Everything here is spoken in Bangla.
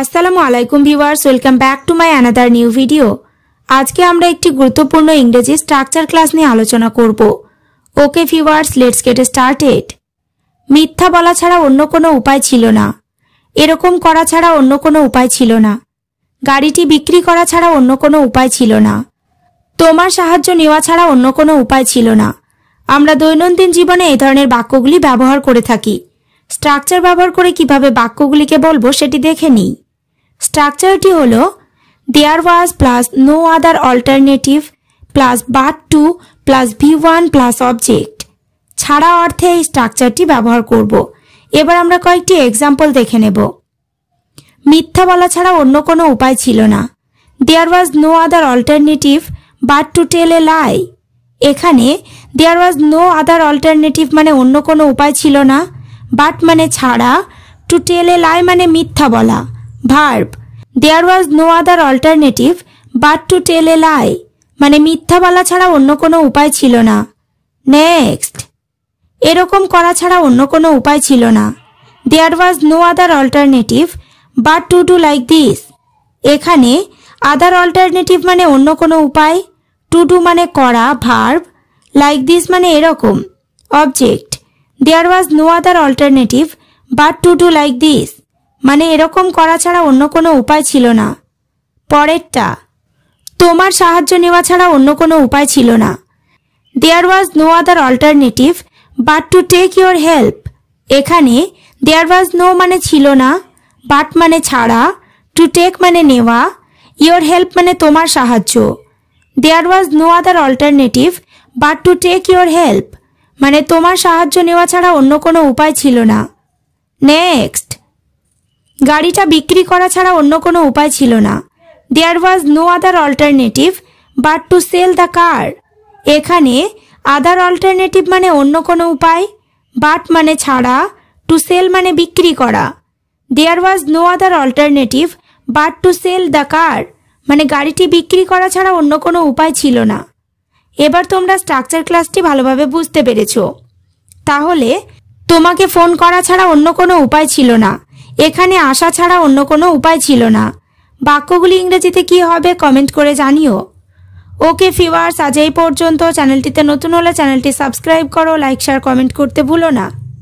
আসসালামু আলাইকুম viewers, welcome back to my another new video. আজকে আমরা একটি গুরুত্বপূর্ণ ইংরেজি স্ট্রাকচার ক্লাস নিয়ে আলোচনা করব। Okay viewers, let's get started. মিথ্যা বলা ছাড়া অন্য কোনো উপায় ছিল না। এরকম করা ছাড়া অন্য কোনো উপায় ছিল না। গাড়িটি বিক্রি করা ছাড়া অন্য কোনো উপায় ছিল না। তোমার সাহায্য নেওয়া ছাড়া অন্য কোনো উপায় ছিল না। আমরা দৈনন্দিন জীবনে এই ধরনের বাক্যগুলি ব্যবহার করে থাকি। স্ট্রাকচার ব্যবহার করে কিভাবে বাক্যগুলিকে বলবো সেটি দেখে নিই। স্ট্রাকচারটি হলো there was plus no other alternative plus but to plus V1 plus object. ছাড়া অর্থে এই স্ট্রাকচারটি ব্যবহার করব। এবার আমরা কয়েকটি এক্সাম্পল দেখে নেব। মিথ্যা বলা ছাড়া অন্য কোনো উপায় ছিল না। There was no other alternative but to tell a lie. এখানে there was no other alternative মানে অন্য কোনো উপায় ছিল না, বাট মানে ছাড়া, টু টেল এ লাই মানে মিথ্যা বলা। Verb, there was no other alternative but to tell a lie মানে মিথ্যা বলা ছাড়া অন্য কোনো উপায় ছিল না। নেক্সট, এরকম করা ছাড়া অন্য কোনো উপায় ছিল না। There was no other alternative but to do like this. এখানে আদার অল্টারনেটিভ মানে অন্য কোনো উপায়, টু ডু মানে করা, ভার্ব, লাইক দিস মানে এরকম, object. There was no other alternative but to do like this মানে এরকম করা ছাড়া অন্য কোনো উপায় ছিল না। পরেরটা, তোমার সাহায্য নেওয়া ছাড়া অন্য কোনো উপায় ছিল না। There was no other alternative but to take your help. এখানে দেয়ার ওয়াজ নো মানে ছিল না, বাট মানে ছাড়া, টু টেক মানে নেওয়া, ইউর হেল্প মানে তোমার সাহায্য। There was no other alternative but to take your help মানে তোমার সাহায্য নেওয়া ছাড়া অন্য কোনো উপায় ছিল না। নেক্সট, গাড়িটা বিক্রি করা ছাড়া অন্য কোনো উপায় ছিল না। There was no other alternative but to sell the car. এখানে আদার অল্টারনেটিভ মানে অন্য কোনো উপায়, বাট মানে ছাড়া, টু সেল মানে বিক্রি করা। There was no other alternative but to sell the car মানে গাড়িটি বিক্রি করা ছাড়া অন্য কোনো উপায় ছিল না। এবার তোমরা স্ট্রাকচার ক্লাসটি ভালোভাবে বুঝতে পেরেছো। তাহলে তোমাকে ফোন করা ছাড়া অন্য কোনো উপায় ছিল না। এখানে আসা ছাড়া অন্য কোনো উপায় ছিল না। বাক্যগুলি ইংরেজিতে কি হবে কমেন্ট করে জানিও। ওকে ভিউয়ার্স, আজ এই পর্যন্ত। চ্যানেলটিতে নতুন হলে চ্যানেলটি সাবস্ক্রাইব করো, লাইক শেয়ার কমেন্ট করতে ভুলো না।